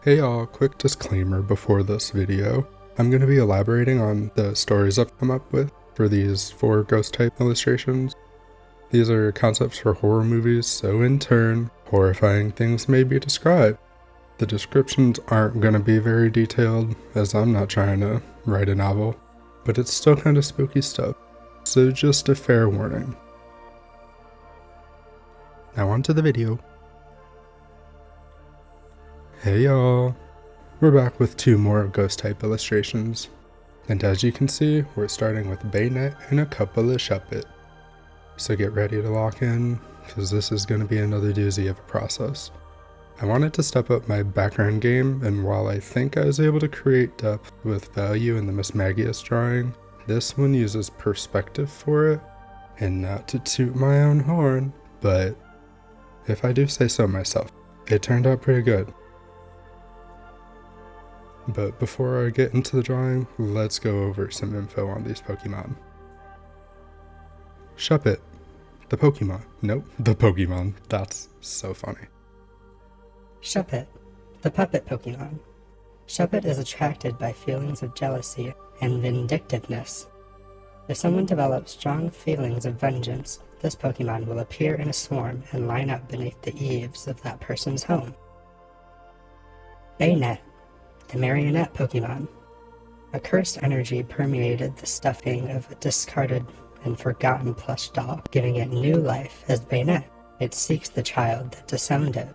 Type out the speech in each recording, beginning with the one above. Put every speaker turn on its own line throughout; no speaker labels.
Hey y'all, quick disclaimer before this video. I'm going to be elaborating on the stories I've come up with for these 4 ghost type illustrations. These are concepts for horror movies, so in turn, horrifying things may be described. The descriptions aren't going to be very detailed, as I'm not trying to write a novel, but it's still kind of spooky stuff, so just a fair warning. Now on to the video. Hey y'all, we're back with 2 more ghost type illustrations, and as you can see, we're starting with bayonet and a couple of shuppet. So get ready to lock in, because this is going to be another doozy of a process. I wanted to step up my background game, and while I think I was able to create depth with value in the Miss Magius drawing, this one uses perspective for it, and not to toot my own horn, but if I do say so myself, it turned out pretty good. But before I get into the drawing, let's go over some info on these Pokemon. Shuppet, the Pokemon. Nope, the Pokemon. That's so funny.
Shuppet, the puppet Pokemon. Shuppet is attracted by feelings of jealousy and vindictiveness. If someone develops strong feelings of vengeance, this Pokemon will appear in a swarm and line up beneath the eaves of that person's home. Bayonet, the marionette Pokemon. A cursed energy permeated the stuffing of a discarded and forgotten plush doll, giving it new life as Bayonet. It seeks the child that disowned it.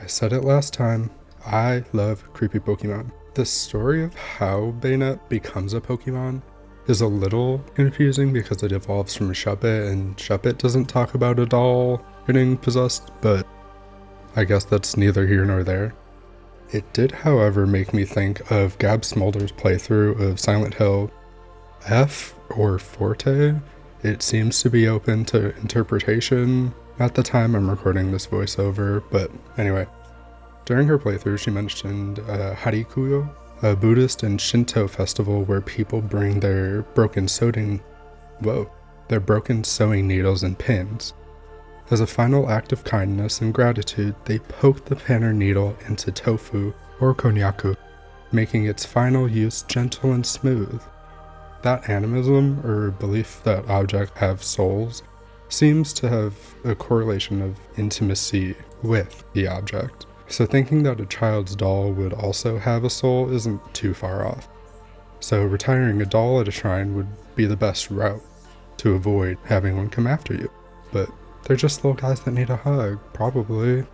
I said it last time, I love creepy Pokemon. The story of how Bayonet becomes a Pokemon is a little confusing because it evolves from Shuppet, and Shuppet doesn't talk about a doll getting possessed, but I guess that's neither here nor there. It did, however, make me think of Gab Smolder's playthrough of Silent Hill F or Forte. It seems to be open to interpretation at the time I'm recording this voiceover, but anyway. During her playthrough, she mentioned Harikuyo, a Buddhist and Shinto festival where people bring their broken sewing needles and pins. As a final act of kindness and gratitude, they poke the pin or needle into tofu or konnyaku, making its final use gentle and smooth. That animism, or belief that objects have souls, seems to have a correlation of intimacy with the object. So thinking that a child's doll would also have a soul isn't too far off. So retiring a doll at a shrine would be the best route to avoid having one come after you. But they're just little guys that need a hug, probably.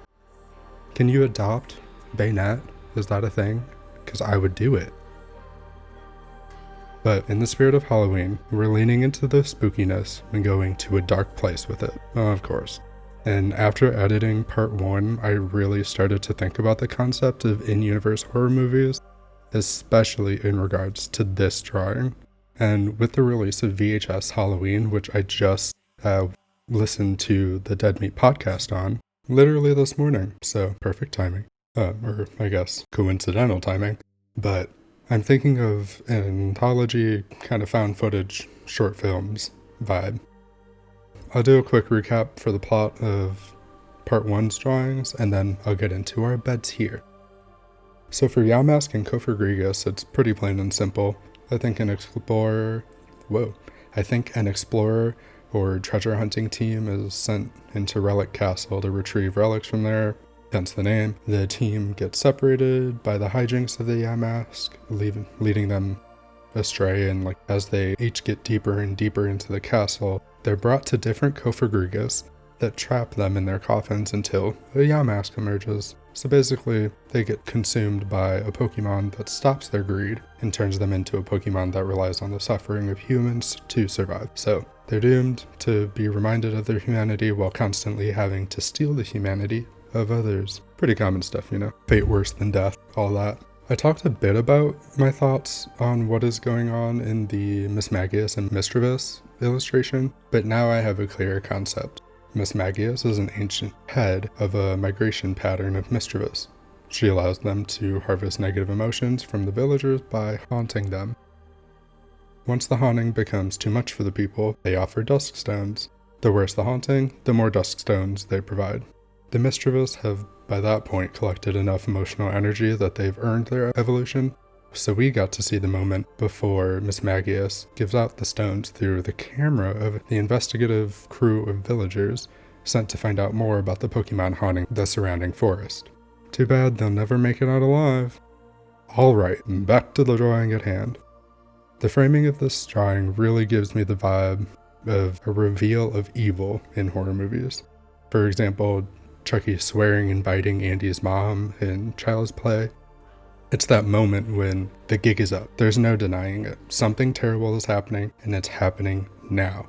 Can you adopt Bayonet? Is that a thing? Because I would do it. But in the spirit of Halloween, we're leaning into the spookiness and going to a dark place with it, of course. And after editing part 1, I really started to think about the concept of in-universe horror movies, especially in regards to this drawing. And with the release of VHS Halloween, which I just listened to the Dead Meat podcast on, literally this morning, so perfect timing. Or I guess coincidental timing. But I'm thinking of an anthology kind of found footage short films vibe. I'll do a quick recap for the plot of part 1's drawings, and then I'll get into our beds here. So for Yamask and Kofi Rodriguez, it's pretty plain and simple. I think an explorer or treasure hunting team is sent into Relic Castle to retrieve relics from there, hence the name. The team gets separated by the hijinks of the Yamask, leading them astray, and as they each get deeper and deeper into the castle, they're brought to different Kofagrigas that trap them in their coffins until a Yamask emerges. So basically, they get consumed by a Pokemon that stops their greed and turns them into a Pokemon that relies on the suffering of humans to survive. So they're doomed to be reminded of their humanity while constantly having to steal the humanity of others. Pretty common stuff, you know. Fate worse than death, all that. I talked a bit about my thoughts on what is going on in the Miss Magius and Mischievous illustration, but now I have a clearer concept. Miss Magius is an ancient head of a migration pattern of Mischievous. She allows them to harvest negative emotions from the villagers by haunting them. Once the haunting becomes too much for the people, they offer dusk stones. The worse the haunting, the more dusk stones they provide. The Mischievous have by that point collected enough emotional energy that they've earned their evolution. So we got to see the moment before Miss Magius gives out the stones through the camera of the investigative crew of villagers sent to find out more about the Pokemon haunting the surrounding forest. Too bad they'll never make it out alive. Alright, back to the drawing at hand. The framing of this drawing really gives me the vibe of a reveal of evil in horror movies. For example, Chucky swearing and biting Andy's mom in Child's Play. It's that moment when the gig is up. There's no denying it. Something terrible is happening, and it's happening now.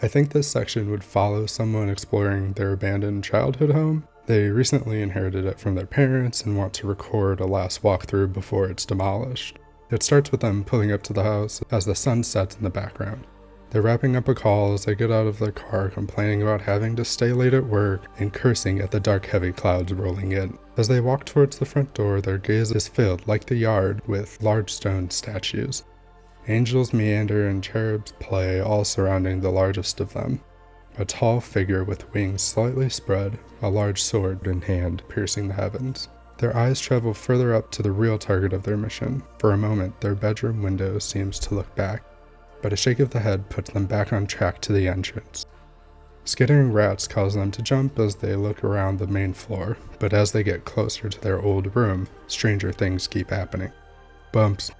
I think this section would follow someone exploring their abandoned childhood home. They recently inherited it from their parents and want to record a last walkthrough before it's demolished. It starts with them pulling up to the house as the sun sets in the background. They're wrapping up a call as they get out of their car, complaining about having to stay late at work and cursing at the dark, heavy clouds rolling in. As they walk towards the front door, their gaze is filled, like the yard, with large stone statues. Angels meander and cherubs play, all surrounding the largest of them. A tall figure with wings slightly spread, a large sword in hand, piercing the heavens. Their eyes travel further up to the real target of their mission. For a moment, their bedroom window seems to look back, but a shake of the head puts them back on track to the entrance. Skittering rats cause them to jump as they look around the main floor, but as they get closer to their old room, stranger things keep happening. Bumps,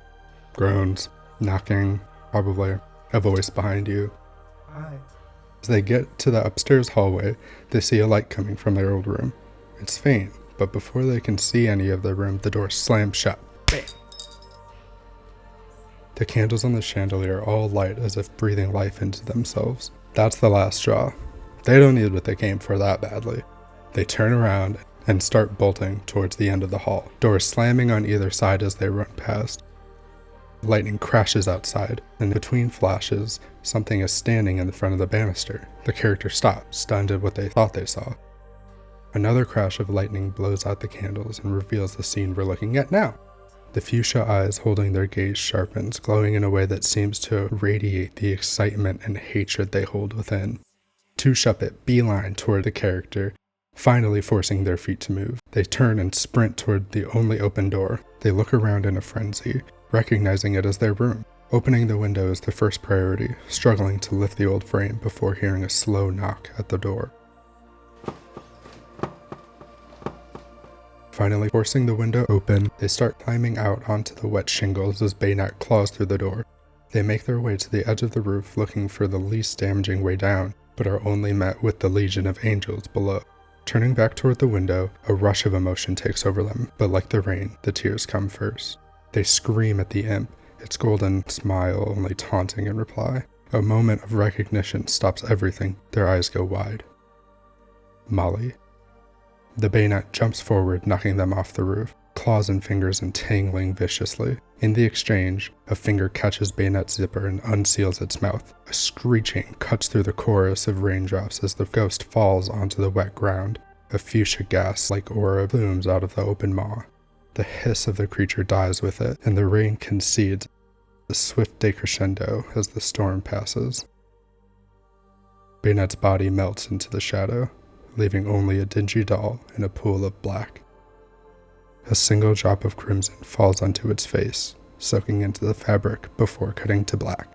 groans, knocking, probably a voice behind you.
Hi.
As they get to the upstairs hallway, they see a light coming from their old room. It's faint, but before they can see any of the room, the door slams shut. Bam! The candles on the chandelier all light as if breathing life into themselves. That's the last straw. They don't need what they came for that badly. They turn around and start bolting towards the end of the hall, doors slamming on either side as they run past. Lightning crashes outside, and between flashes, something is standing in the front of the banister. The character stops, stunned at what they thought they saw. Another crash of lightning blows out the candles and reveals the scene we're looking at now. The fuchsia eyes holding their gaze sharpens, glowing in a way that seems to radiate the excitement and hatred they hold within. Two Shuppet beeline toward the character, finally forcing their feet to move. They turn and sprint toward the only open door. They look around in a frenzy, recognizing it as their room. Opening the window is their first priority, struggling to lift the old frame before hearing a slow knock at the door. Finally forcing the window open, they start climbing out onto the wet shingles as Baynet claws through the door. They make their way to the edge of the roof looking for the least damaging way down, but are only met with the legion of angels below. Turning back toward the window, a rush of emotion takes over them, but like the rain, the tears come first. They scream at the imp, its golden smile only taunting in reply. A moment of recognition stops everything. Their eyes go wide. Molly. The Baynet jumps forward, knocking them off the roof, claws and fingers entangling viciously. In the exchange, a finger catches Baynet's zipper and unseals its mouth. A screeching cuts through the chorus of raindrops as the ghost falls onto the wet ground. A fuchsia gas-like aura blooms out of the open maw. The hiss of the creature dies with it, and the rain concedes a swift decrescendo as the storm passes. Baynet's body melts into the shadow, leaving only a dingy doll in a pool of black. A single drop of crimson falls onto its face, soaking into the fabric before cutting to black.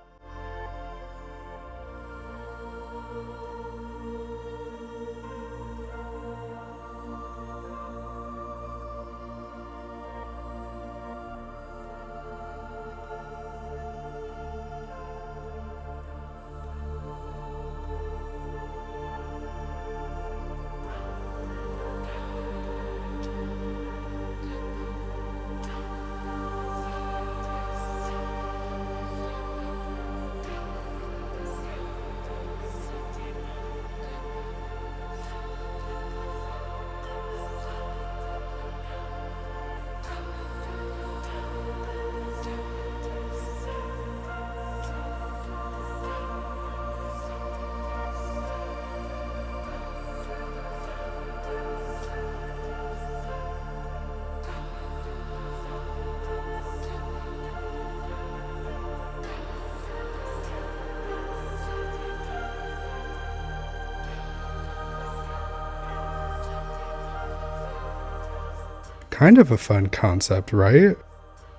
kind of a fun concept, right?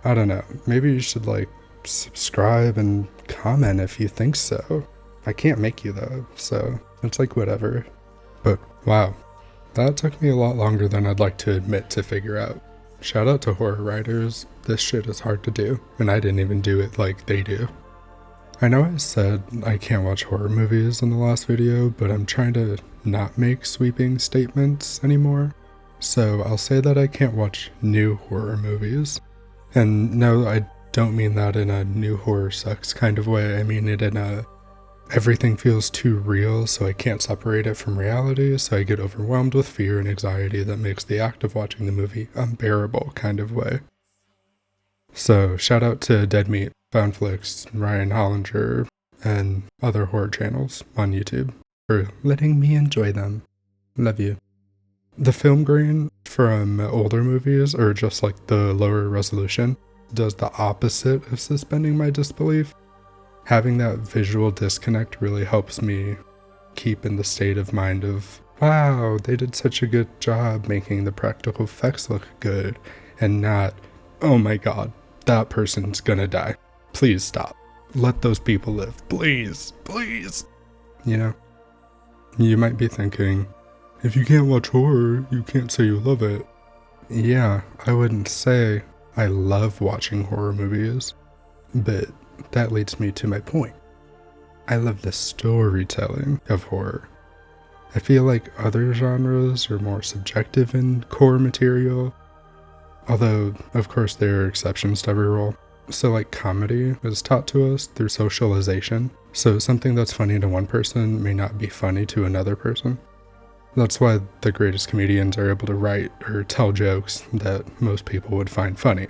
I don't know. Maybe you should like subscribe and comment if you think so. I can't make you though, so it's like whatever. But wow, that took me a lot longer than I'd like to admit to figure out. Shout out to horror writers. This shit is hard to do, and I didn't even do it like they do. I know I said I can't watch horror movies in the last video, but I'm trying to not make sweeping statements anymore. So I'll say that I can't watch new horror movies. And no, I don't mean that in a new horror sucks kind of way. I mean it in a everything feels too real, so I can't separate it from reality, so I get overwhelmed with fear and anxiety that makes the act of watching the movie unbearable kind of way. So shout out to Dead Meat, Foundflix, Ryan Hollinger, and other horror channels on YouTube for letting me enjoy them. Love you. The film grain from older movies, or just like the lower resolution, does the opposite of suspending my disbelief. Having that visual disconnect really helps me keep in the state of mind of, wow, they did such a good job making the practical effects look good, and not, oh my god, that person's gonna die. Please stop. Let those people live. Please, please. You know? You might be thinking, if you can't watch horror, you can't say you love it. Yeah, I wouldn't say I love watching horror movies, but that leads me to my point. I love the storytelling of horror. I feel like other genres are more subjective in core material, although, of course, there are exceptions to every rule. So like comedy is taught to us through socialization, so something that's funny to one person may not be funny to another person. That's why the greatest comedians are able to write or tell jokes that most people would find funny.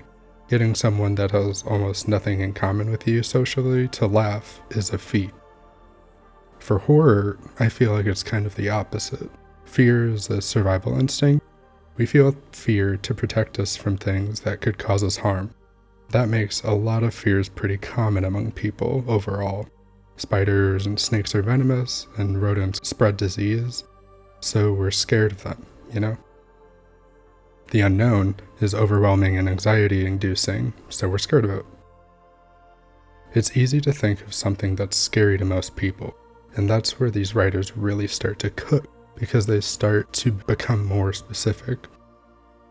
Getting someone that has almost nothing in common with you socially to laugh is a feat. For horror, I feel like it's kind of the opposite. Fear is a survival instinct. We feel fear to protect us from things that could cause us harm. That makes a lot of fears pretty common among people overall. Spiders and snakes are venomous, and rodents spread disease, so we're scared of them, you know? The unknown is overwhelming and anxiety-inducing, so we're scared of it. It's easy to think of something that's scary to most people, and that's where these writers really start to cook, because they start to become more specific.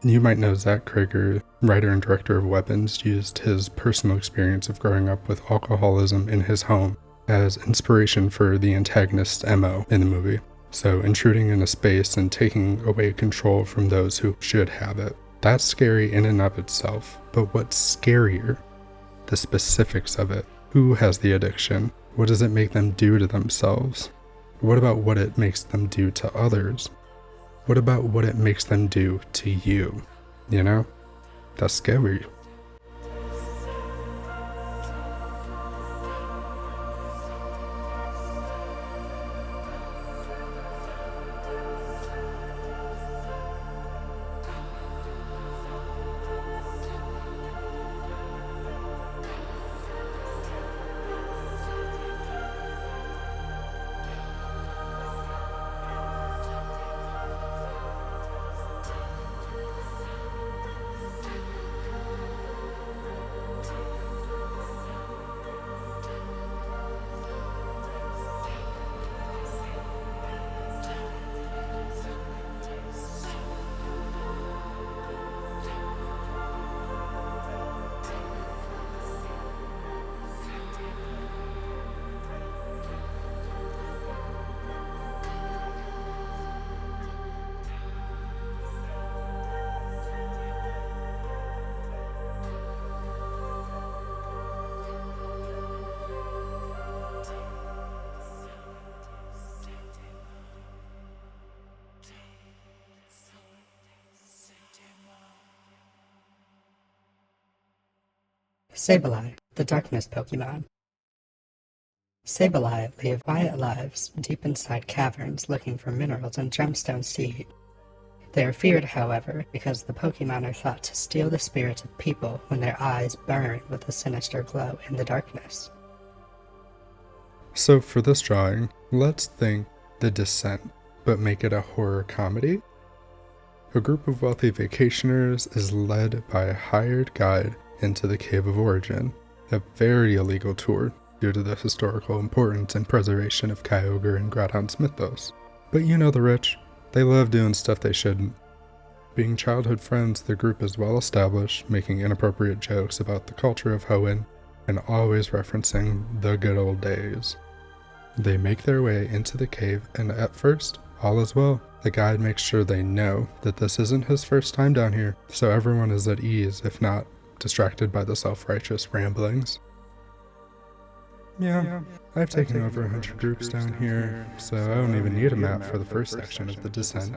You might know Zach Krager, writer and director of Weapons, used his personal experience of growing up with alcoholism in his home as inspiration for the antagonist's MO in the movie. So intruding in a space and taking away control from those who should have it. That's scary in and of itself, but what's scarier? The specifics of it. Who has the addiction? What does it make them do to themselves? What about what it makes them do to others? What about what it makes them do to you? You know? That's scary.
Sableye, the darkness Pokemon. Sableye live quiet lives deep inside caverns looking for minerals and gemstone seed. They are feared, however, because the Pokemon are thought to steal the spirits of people when their eyes burn with a sinister glow in the darkness.
So for this drawing, let's think The Descent, but make it a horror comedy. A group of wealthy vacationers is led by a hired guide into the Cave of Origin, a very illegal tour due to the historical importance and preservation of Kyogre and Groudon's mythos. But you know the rich, they love doing stuff they shouldn't. Being childhood friends, the group is well established, making inappropriate jokes about the culture of Hoenn, and always referencing the good old days. They make their way into the cave, and at first, all is well. The guide makes sure they know that this isn't his first time down here, so everyone is at ease, if not distracted by the self-righteous ramblings. Yeah, I've taken over 100 groups down here, so I don't even need a map for the first section of the descent.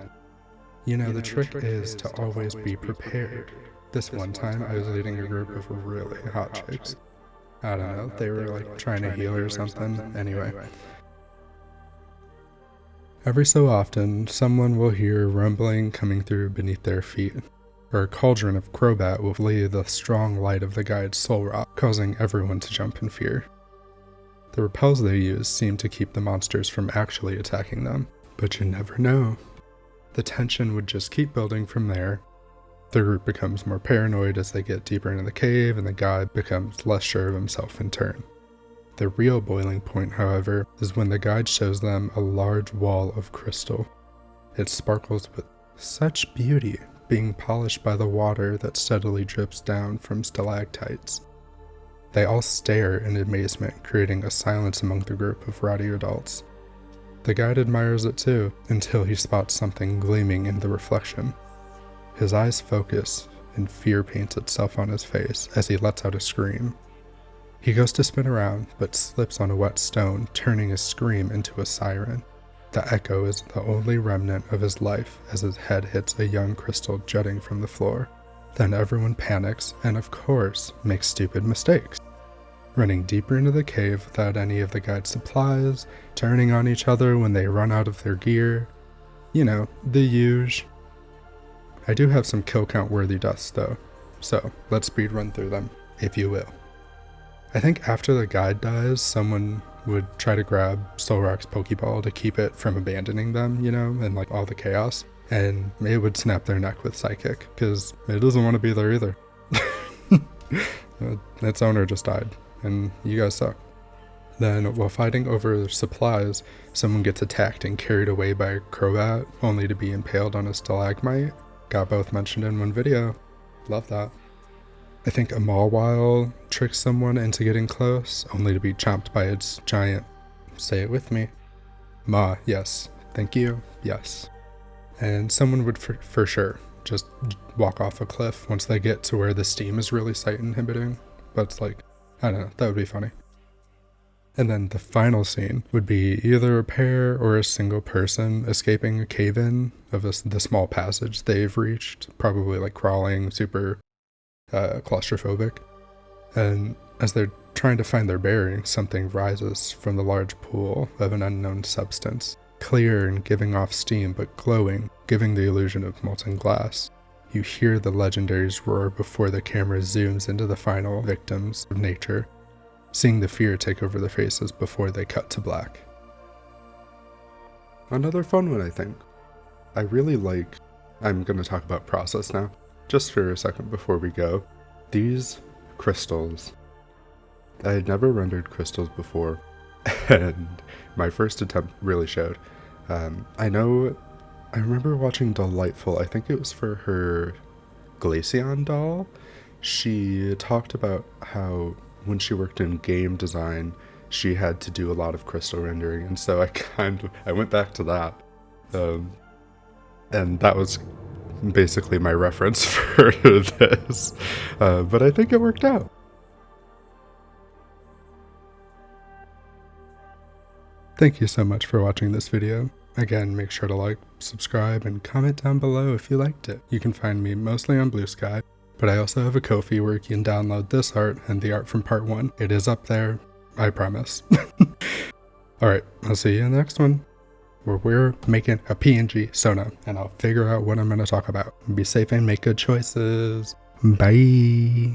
You know, the trick is to always be prepared. This one time, I was leading a group of really hot chicks. I don't know, they were like trying to heal or something. Anyway. Every so often, someone will hear rumbling coming through beneath their feet, or a cauldron of Crobat will flee the strong light of the guide's soul rock, causing everyone to jump in fear. The repels they use seem to keep the monsters from actually attacking them, but you never know. The tension would just keep building from there. The group becomes more paranoid as they get deeper into the cave, and the guide becomes less sure of himself in turn. The real boiling point, however, is when the guide shows them a large wall of crystal. It sparkles with such beauty, being polished by the water that steadily drips down from stalactites. They all stare in amazement, creating a silence among the group of rowdy adults. The guide admires it too, until he spots something gleaming in the reflection. His eyes focus, and fear paints itself on his face as he lets out a scream. He goes to spin around, but slips on a wet stone, turning his scream into a siren. The echo is the only remnant of his life as his head hits a young crystal jutting from the floor. Then everyone panics, and of course, makes stupid mistakes. Running deeper into the cave without any of the guide's supplies, turning on each other when they run out of their gear. You know, the usual. I do have some kill count worthy deaths though, so let's speed run through them, if you will. I think after the guide dies, someone would try to grab Solrock's Pokeball to keep it from abandoning them, you know, and like all the chaos, and it would snap their neck with Psychic, because it doesn't want to be there either. Its owner just died, and you guys suck. Then, while fighting over supplies, someone gets attacked and carried away by a Crobat, only to be impaled on a stalagmite. Got both mentioned in one video. Love that. I think a Mawile tricks someone into getting close, only to be chomped by its giant, say it with me, maw. Yes, thank you, yes. And someone would for sure just walk off a cliff once they get to where the steam is really sight inhibiting. But it's like, I don't know, that would be funny. And then the final scene would be either a pair or a single person escaping a cave-in of the small passage they've reached, probably like crawling, super claustrophobic. And as they're trying to find their bearings, something rises from the large pool of an unknown substance, clear and giving off steam but glowing, giving the illusion of molten glass. You hear the legendaries roar before the camera zooms into the final victims of nature, seeing the fear take over their faces before they cut to black. Another fun one, I think. I really like, I'm going to talk about process now, just for a second before we go. These crystals, I had never rendered crystals before, and my first attempt really showed. I remember watching Delightful, I think it was for her Glaceon doll. She talked about how when she worked in game design, she had to do a lot of crystal rendering, and so I went back to that. And that was basically my reference for this, but I think it worked out. Thank you so much for watching this video. Again, make sure to like, subscribe, and comment down below if you liked it. You can find me mostly on Bluesky, but I also have a Kofi where you can download this art and the art from part 1. It is up there, I promise. Alright, I'll see you in the next one, where we're making a PNG Sona, and I'll figure out what I'm going to talk about. Be safe and make good choices. Bye!